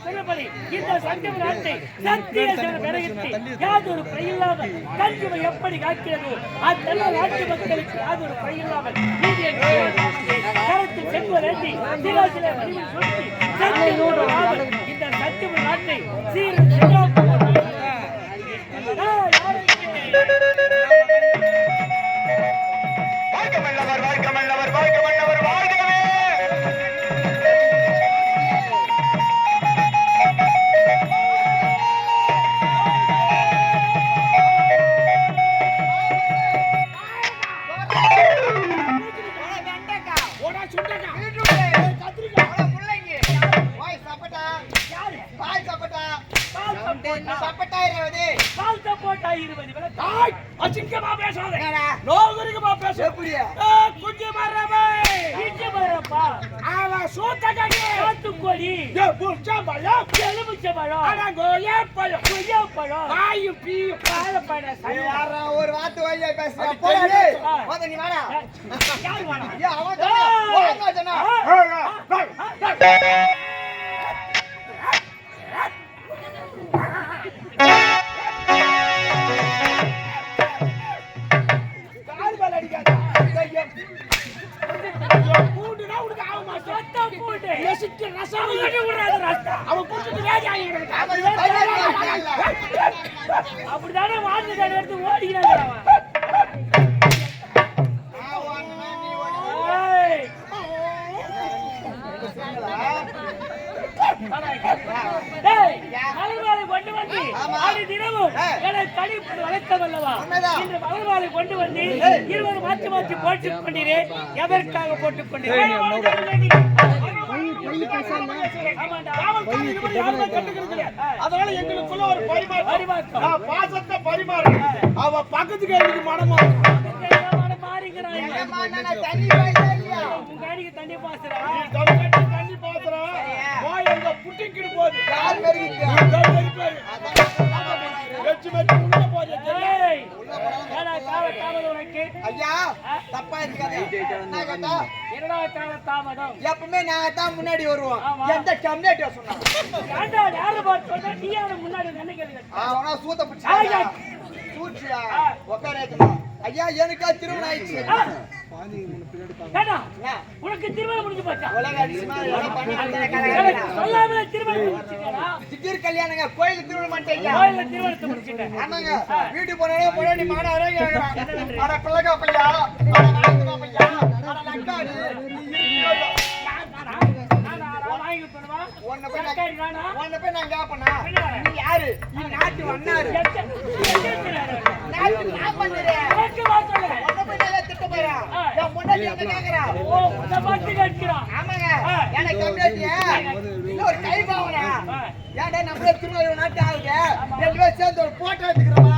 சொன்னபடி இந்த சங்கம் நாட்டை சத்திய பெருகிட்டு யாதொரு பயில்லாமல் கல்வியை எப்படி காக்கிறது அத்தெல்லாம் நாட்டு மக்களுக்கு யாதொரு பயில்லாமல் நீதியை கருத்து செல்வதேந்தி சிலாசிலே வடிவில் சொல்லி இந்த சத்திய நாட்டை சீரும் ஒரு வார்த்தை வழியா பேசுறேன். அப்படிதானே வாழ்ந்து எடுத்து ஓடிக்கிறாங்க. கொண்டு வந்து அது தினமும் தனி வழக்கம் அல்லவா? இன்று மலர்மாலை கொண்டு வந்து 20 மாற்றி மாற்றி போட்டுக் கொண்டீரே, எதற்காக போட்டுக் கொண்டீர்கள்? அதனால எங்களுக்குள்ள ஒரு பரிமாற்றம், பாசத்தை பரிமாறு. அவ பக்கத்துக்கு எனக்கு மனமா தண்ணி பாசுறா எங்க புட்டிக்கிட்டு போகுது. எப்பவுமே நாங்க தான் முன்னாடி வருவோம். எந்த கம்யூனிட்டி சொன்னா சூத்த பிடிச்சா ஐயா எனக்கா திருமணம் ஆயிடுச்சு. உனக்கு திருமணம் முடிஞ்சு போச்சா? திடீர் கல்யாணங்க, கோயிலுக்கு திருமணம் பண்ணிட்டேன். திருமணத்தை முடிச்சுட்டேன். ஆமாங்க, வீட்டுக்கு போனாலே முன்னாடி மாட பிள்ளைக்கா பையா யாரு நாட்டு வண்ணாரு ஒரு கை பாவனா ஏன்டா நம்மளே திருநெல்வேலி நாட்டு ஆளுங்க 2 பேர் சேர்ந்து ஒரு போட்டோ எடுத்துக்கிறோமா?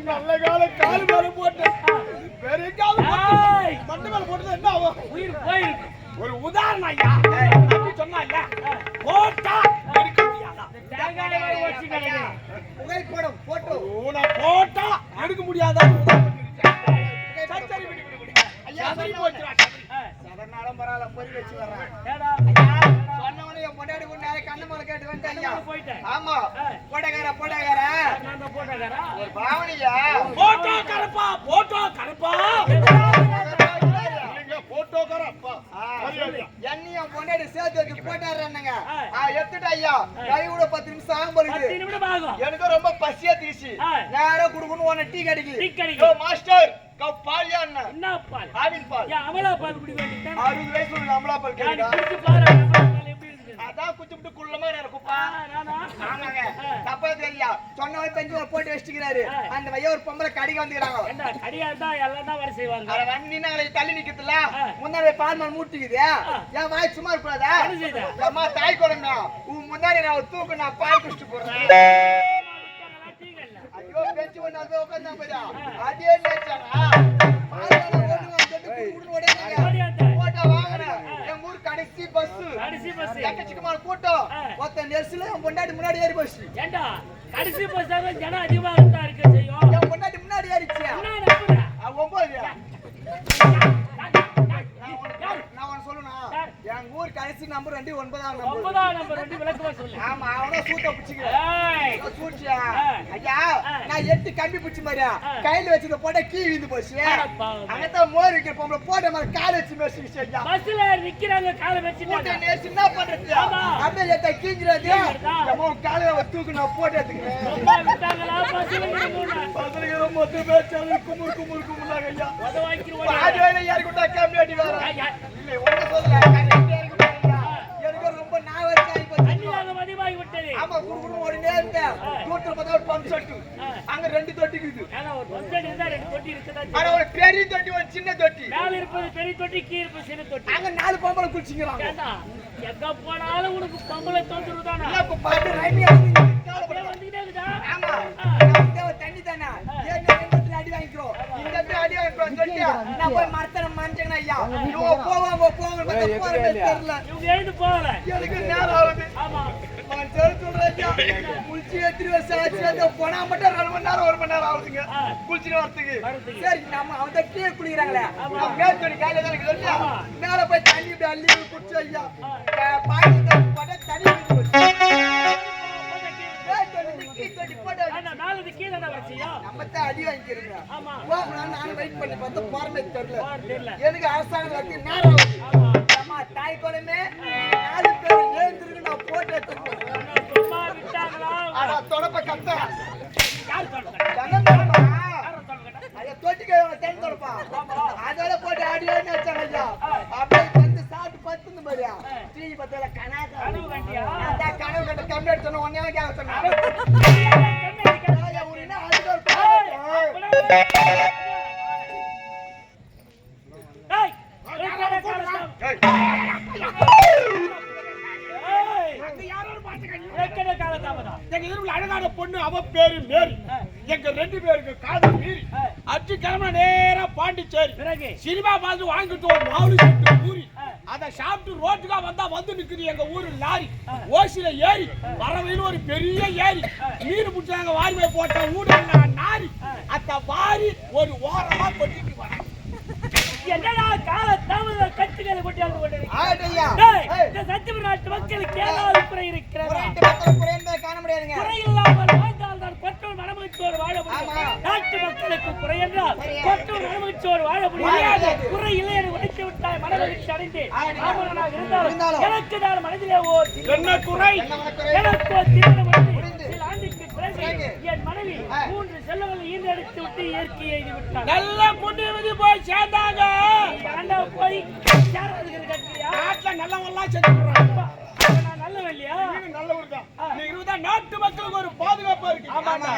நல்ல கால கால் மேல போட்டு பெரிய கால மண்டை மேல போட்டு என்ன ஆகும்? உயிர் போயிருக்கு. ஒரு உதாரணம் ஐயா சொன்னா இல்ல போட்டா புகைப்படம் போட்டோ போட்டா எடுக்க முடியாதா? சதனாலும் பரவாயில்ல, பொறி வச்சு வர்றேன். சொன்னவனே என் பொண்டாடி கொண்டு கண்ணு மேல கேட்டு வந்துட்டேன். ஆமா, போட்டோக்கார ஒரு பாவனியா போட்டோ கரப்பா என்னையும் பொண்டாடி சேர்த்து வச்சு போட்டாருங்க. எடுத்துட்டு ஐயா கை கூட 10 நிமிஷம் ஆகும் போகுது. எனக்கு ரொம்ப பசியா தீசி நேரம் குடுக்கணும். உன டீ கடிக்கு மாஸ்டர் பால் என்ன பால்? ஆவின் பால். அமலா பால் குடி வேண்டியது. 60 வயசு உள்ள அமலா பால் கேக்குதா? அதான் குச்சி விட்டு குள்ளமா இருக்குப்பா. ஆமாங்க, தப்பா தெரியல. சொன்னவரை பெஞ்சு போட்டு வச்சுக்கிறாரு. அந்த வைய ஒரு பொம்பளை கடிக்க வந்துக்கிறாங்க. கடியா இருந்தா எல்லாம் தான் வர செய்வாங்க. அத வந்து நின்னாங்களே தள்ளி நிக்குதுல, முன்னாடி பால்மால் மூட்டிக்குது. என் வாய் சும்மா இருக்காதா? அம்மா தாய் குழந்தை உன் முன்னாடி நான் தூக்கு நான் பால் குடிச்சிட்டு போறேன். ஐயோ பெஞ்சு ஒண்ணு அது உட்கார்ந்தா போதா அதே நேச்சாரா? பால் ஒண்ணு வந்து போட்டு வாங்குறேன். என் ஊர் கடைசி கடைசி பஸ் எக்கச்சக்கமான கூட்டம் ஒருத்த நெரிசல என் பொண்டாட்டி முன்னாடி ஏறி போச்சு. ஏண்டா கடைசி பஸ் ஜனம் அதிகமாக தான் இருக்க செய்யும். என் பொண்டாட்டி முன்னாடி ஏறிச்சு. நான் ஒன்னு சொல்லணும், என் ஊர் கடைசி நம்பர் 2 9ஆம் நம்பர் 2 விளக்கமா சொல்லு. ஆமா, அவன சூத்த பிடிச்சிக்க சூட்சியா. ஐயா நான் 8 கம்பி பிடிச்சி மாதிரியா கையில வச்சிருந்த போட்ட கீ விந்து போச்சு. அங்கதான் மோர் வைக்கிற பொம்பளை போட்ட மாதிரி கால் வச்சு மேசிச்சு. ஐயா பஸ்ல நிக்கிறாங்க, காலை வச்சுட்டாங்க. நேசி என்ன பண்றது? அப்படியே ஏத்த கீஞ்சிராது. அம்மா காலைய தூக்கு நான் போட்டு எடுத்துக்கிறேன். ரொம்ப விட்டாங்களா பஸ்ல இருந்தோம்னா பஸ்ல மொத்த பேச்சால குமுர் குமுர் குமுறாங்க. ஐயா வத வாங்கிடுவாங்க. ஆஜோல யாரு கூட கம்மியாடி வர இல்ல ஒண்ணு சொல்ல எனக்கு ரொம்ப நாவச்சாய் போச்சு. அன்னியாக மதிவாகி விட்டது. ஆமா, குடுகுடு ஓடினே இருந்தேன். தூத்துல பார்த்தா ஒரு பம்ப் செட் அங்க 2 தொட்டி இருக்குது. ஆனா ஒரு பம்ப் இருந்தா 2 தொட்டி இருக்குதா? ஆனா ஒரு பெரிய தொட்டி ஒரு சின்ன தொட்டி. மேல இருப்பது பெரிய தொட்டி, கீழ இருப்பது சின்ன தொட்டி. அங்க 4 பொம்பளை குளிச்சிங்கறாங்க. ஏண்டா எங்க போனாலும் உனக்கு பொம்பளை தொந்தரவு தானா? இல்ல இப்ப பாத்து ரைமி வந்துட்டே இருக்குதா? ஆமா, இந்த தண்ணி தானா ஏன்னா ரெண்டுல அடி வாங்கிக்கிறோம். இந்த அடி வாங்கிக்கிறோம் சொல்லியா நான் போய் மரத்தன மாஞ்சேனா. ஐயா ஐயோ போவாங்க பார்த்தா போறவே தெரியல. இவங்க எழுந்து போகல. எனக்கு நேரம் ஆகுது. ஆமா, நான் சொல்றேன் குளிச்சு எத்திரி வருஷம் ஆச்சு. போனா மட்டும் 2 மணி நேரம் 1 மணி நேரம் ஆகுதுங்க குளிச்சுட்டு வரதுக்கு. சரி நம்ம அவன் கீழே குளிக்கிறாங்களே, மேல் துணி காலையில தான் இருக்கு சொல்லியா மேல போய் தண்ணி இப்படி அள்ளி குடிச்சு. ஐயா பாய் போட்ட தண்ணி ஊத்தி வச்சு அடி வாங்கிக்கிறீங்க. நானும் வெயிட் பண்ணி பார்த்தா போறமே தெரியல. எனக்கு அரசாங்கத்துல நேரம் தாய் குழமே 4 பேர் எழுந்திருக்கு. நான் போட்டு தொடப்ப கத்த தொட்டிக்க தென் தொடப்பா அதோட போட்டு அடி வாங்கி வச்சாங்க. ஐயா அப்படியே வந்து சாப்பிட்டு பத்து மாதிரியா டிவி பத்தில கனவு கண்ட கம்மி எடுத்தோம். ஒன்னே கேட்க சொன்னேன். அழகான பொண்ணு அவ பேரு மேரி. எங்க 2 பேருக்கு காதல் மீறி அச்சு கிளம்ப நேரா பாண்டிச்சேரி சினிமா பார்த்து வாங்கிட்டு ஒரு 4 செட்டு பூரி அதை சாப்பிட்டு ரோட்டுக்கா வந்தா வந்து நிக்குது எங்க ஊரு லாரி. ஓசில ஏறி வரவையில ஒரு பெரிய ஏரி மீன் பிடிச்சாங்க. வாரி போய் போட்ட ஊடல நாரி அத்த வாரி ஒரு ஓரமா கொட்டிட்டு வர. என்னடா கால தாமத கட்டுகளை கொட்டியாந்து இந்த சத்தியபுர நாட்டு மக்களுக்கு ஏதாவது குறை இருக்கிறதா? காண முடியாதுங்க. குறை இல்லாமல் வாழ்ந்தால் தான் கொற்றோர் மனமகிழ்ச்சியோடு வாழ முடியும். நாட்டு மக்களுக்கு குறை என்றால் கொற்றோர் மனமகிழ்ச்சியோடு வாழ முடியாது. குறை இல்லை என்று உடைத்து விட்டால் மனமகிழ்ச்சி அடைந்து ஆமனாக இருந்தாலும் எனக்கு தான் மனதிலே ஓர் என்ன குறை? எனக்கு திருமணம் முடிந்து சில ஆண்டுக்கு பிறகு என் மனைவி 3 செல்வங்களை ஈன்றெடுத்து விட்டு இயற்கை எழுதி விட்டார். நல்ல பொண்ணு போய் சேர்ந்தாங்க. ஆண்டா போய் சேரதுக்கு கட்டியா? நாட்டுல நல்லவெல்லாம் செஞ்சுடுறாங்க. நல்லவன் இல்லையா? நல்லவர் தான். நீங்க நாட்டு மக்களுக்கு ஒரு பாதுகாப்பா இருக்கு. ஆமாங்க.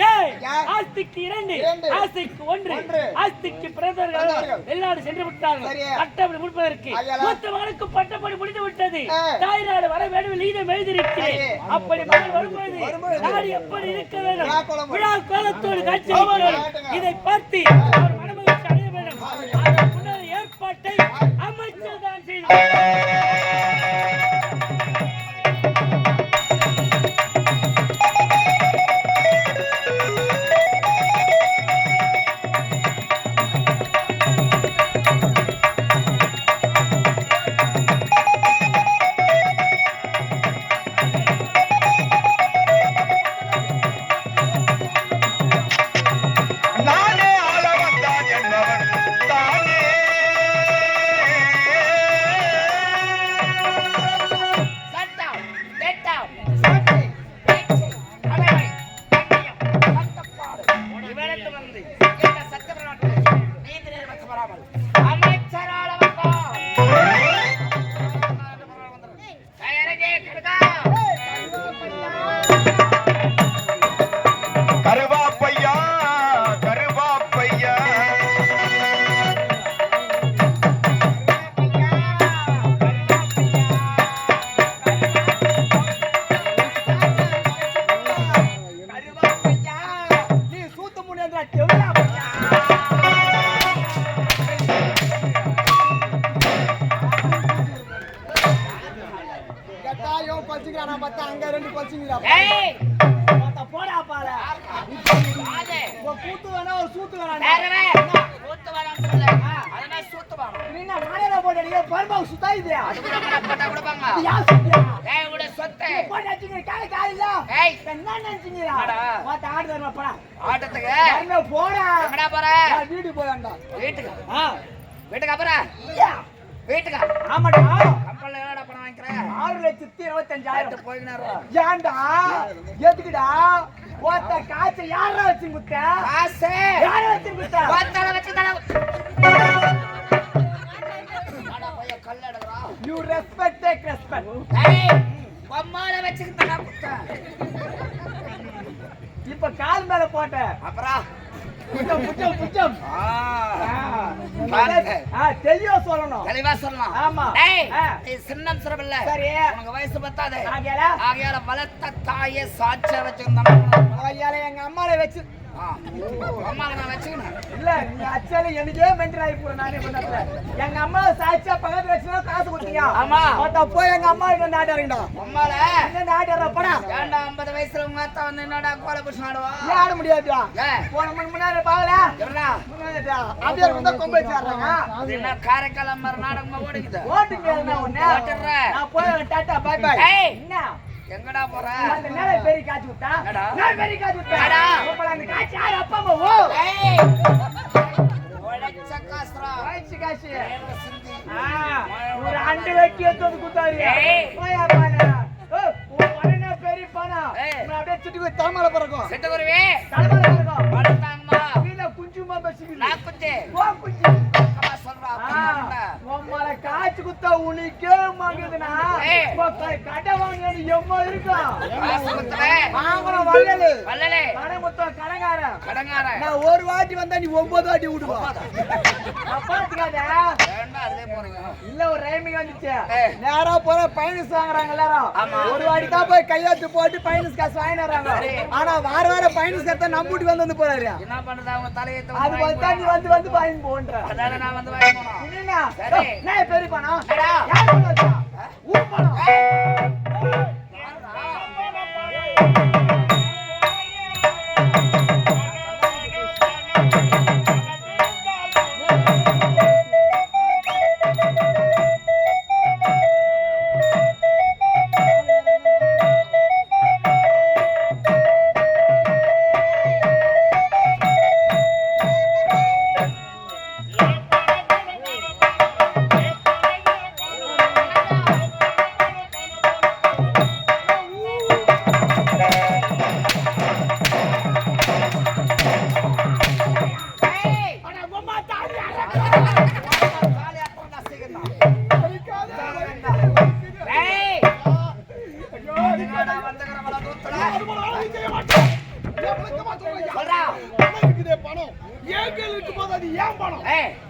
டேய் ஆஸ்திக்கு 2 ஆஸ்திக்கு 1 ஆஸ்திக்கு பிரதர்கள் வெளிநாடு சென்று விட்டார்கள். பட்டப்படி முடிப்பதற்கு மொத்த மகனுக்கு பட்டப்படி முடிந்து விட்டது. தாய்நாடு வர வேண்டும் இதை எழுதியிருக்கிறேன். அப்படி மகன் வரும்போது நாடு எப்படி இருக்க வேண்டும் விழா கோலத்தோடு காட்சி இதை பார்த்து அவர் மனமகிழ்ச்சி அடைய வேண்டும். அதற்குள்ள ஏற்பாட்டை அமைச்சர் தான் செய்தார். வச்சுக்கிறா ஏய் போடா பால ஆதே ஒரு கூத்து வேணா ஒரு சூத்து வேணா வேறவே சூத்து வேணாம்னு சொல்லு அதனா சூத்து வேணும் நீங்க மாலையில போடுறீங்க பர்மாவு சுத்தா இது அது கூட போட்டா கொடுப்பாங்க யா சுத்தியா ஏய் உட சொத்து போடாதீங்க கால காலில ஏய் என்ன நினைச்சீங்கடா வாடா. வாட்ட ஆடு வரமா போடா ஆட்டத்துக்கு வரமா போடா எங்கடா போற நான் வீட்டுக்கு போறேன்டா வீட்டுக்கு ஆ வீட்டுக்கு அப்புறம் யா வீட்டுக்கு ஆமாடா கம்பல்ல எவ்வளோடா பணம் வாங்கிக்கிற 6,25,000 போயினாரு ஏன்டா எதுக்குடா ஒத்த காசை யாரா வச்சு குத்த காசு யாரா வச்சு குத்த வாத்தால வச்சு தல அட போய் கல்ல எடுறா யூ ரெஸ்பெக்ட் டேக் ரெஸ்பெக்ட் ஏய் பொம்மால வச்சு தல குத்த இப்ப கால் மேல போட்ட அப்புறம் புச்சம் புச்சம் புச்சம் பாருங்க. தெளிவா சொல்லணும் தெளிவா சொல்லலாம் ஆமா. ஏய் ஆ. நீ சின்னம் சிறப்பில்ல சரி உனக்கு வயசு பத்தாது ஆகையால ஆகையால வளர்த்த தாயை சாட்சியா வச்சிருந்தாங்க ஆகையால எங்க அம்மாவை வச்சு அம்மாவை நான் வச்சுக்கணும் இல்ல நீங்க அச்சால எனக்கே மென்டல் ஆகி போற நானே பண்ணல எங்க அம்மாவை சாட்சியா பக்கத்துல வச்சுனா காசு கொடுத்தீங்க ஆமா. மத்த போய் எங்க அம்மா கிட்ட நாட்டாருங்கடா அம்மால என்ன நாட்டார படா ஏன்டா 50 வயசுல உங்க அத்தா வந்து என்னடா கோல புடிச்சு ஆடுவா ஏன் ஆட முடியாதுடா ஏ போன மணி முன்னாடி பாக்கல எவ்வளா முன்னாடிடா அப்படியே வந்து கொம்பை வச்சாறாங்க அது என்ன காரைக்காலம் மாதிரி நாடகமா ஓடிக்குது ஓட்டுங்க என்ன ஒண்ணு ஓட்டுற. நான் போய் டாடா பை பை ஏய். என்ன எங்கடா போற அந்த நேரே பெரிய காட்சி விட்டா என்னடா? நான் பெரிய காட்சி விட்டா என்னடா? அப்ப அந்த காட்சி யார் அப்பா அம்மா ஓ ஏய் ஒடச்ச காசுரா காட்சி காட்சி ஏழு சிந்தி ஒரு அண்டு வெட்டி எடுத்து குத்தாரு ஏய். போயா பானா ஓ உன் பணனா பெரிய பணா ஏய். நான் அப்படியே சுட்டுக்கு தலமல பறக்கும் சிட்டுக்குருவி தலமல பறக்கும் படுத்தாங்கம்மா நீங்க குஞ்சுமா பசிக்குது நான் குச்சி ஓ குஞ்சு பக்கமா சொல்றா உம்மல காய்ச்சி குத்தா உனக்கே மாங்குதுனா ஏய். கடை வாங்கி எம்மா இருக்கும் காசு குத்துறேன் வாங்கணும் வள்ளலு வள்ளலே கடை மொத்தம் கடைக்காரன் கடங்கார நான் ஒரு வாட்டி வந்தா நீ 9 வாட்டி விடுவா பாத்துக்காத ஏன்டா அதுலயே போறீங்க இல்ல ஒரு ரைமிங் வந்துச்சு ஏய். நேரா போற பைனஸ் வாங்குறாங்க எல்லாரும் ஆமா. ஒரு வாட்டி தான் போய் கையாத்து போட்டு பைனஸ் காசு வாங்கிட்டு வராங்க சரி. ஆனா வார வாரம் பைனஸ் கத்த நம்பிட்டு வந்து போறாரு என்ன பண்றது அவங்க தலையை அது வந்து நீ வந்து வாங்கி போன்ற அதால நான் வந்து வாங்கி போனோம் என்னன்னா சரி. நான் பெரிய பணம் என்னடா? யார் பணம் வச்சா ஊர் பணம்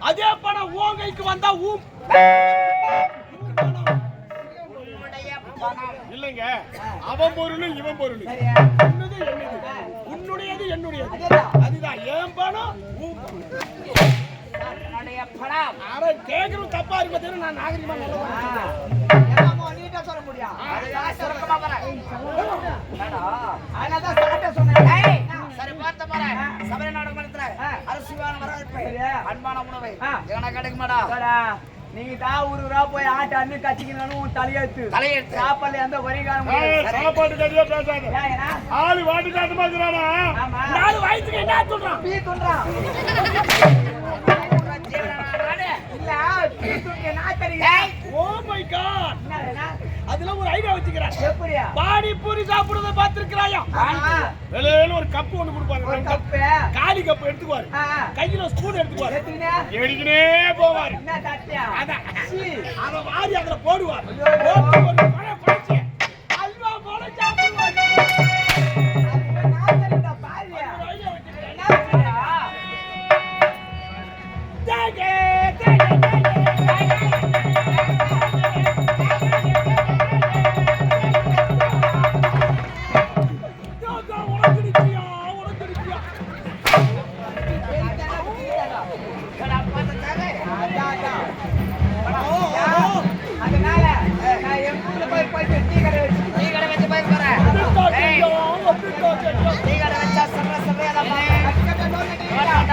அதே பணம் உன் கைக்கு வந்தா இல்லைங்க அவன் பொருள் இவன் பொருள் உன்னது என்னது உன்னுடையது என்னுடையது அதுதான் ஏன் பணம் உன் பணம் அரை கேட்கணும் தப்பா இருப்பது நான் நாகரிகமா நீட்டா சொல்ல முடியும் அதனாலதான் சாட்ட சொன்னேன் சரி பார்த்த போறேன் சபரி நாடகம் நடத்துற அரசியலான வரவேற்பு அன்பான உணவை எங்கனா கிடைக்குமாடா நீங்க தான் ஊருரா போய் ஆட்ட அண்ணு கட்டிக்கணும் உன் தலையெழுத்து தலையெழுத்து சாப்பாடுல எந்த வரிகாரம் சாப்பாட்டு கதையா பேசாத ஆளு வாட்டு காட்டு மாதிரினா நாலு வயசுக்கு என்ன சொல்றான் பீ துன்றான் இல்ல பீ துங்க நான் தெரியும் ஓ மை காட் என்னடா அதுல ஒரு ஐடியா வச்சுக்கிறேன் எப்படியா பாடி பூரி சாப்பிடுறத பாத்துக்கறாயா வெளியில ஒரு கப் ஒன்னு கொடுப்பாரு ஒரு கப்பு காலி கப் எடுத்துக்குவாரு கையில ஸ்பூன் எடுத்துக்குவாரு எத்தனை எடுக்கினே போவாரு என்ன தட்டியா அதான் சீ அவ வாரி அதுல போடுவார் போட்டு ஒரு பழம் பறிச்சு அல்வா போல சாப்பிடுவாரு நான் தெரியும்டா பாரியா அதனால நான் என் ஊர்ல போய் சொன்னீங்க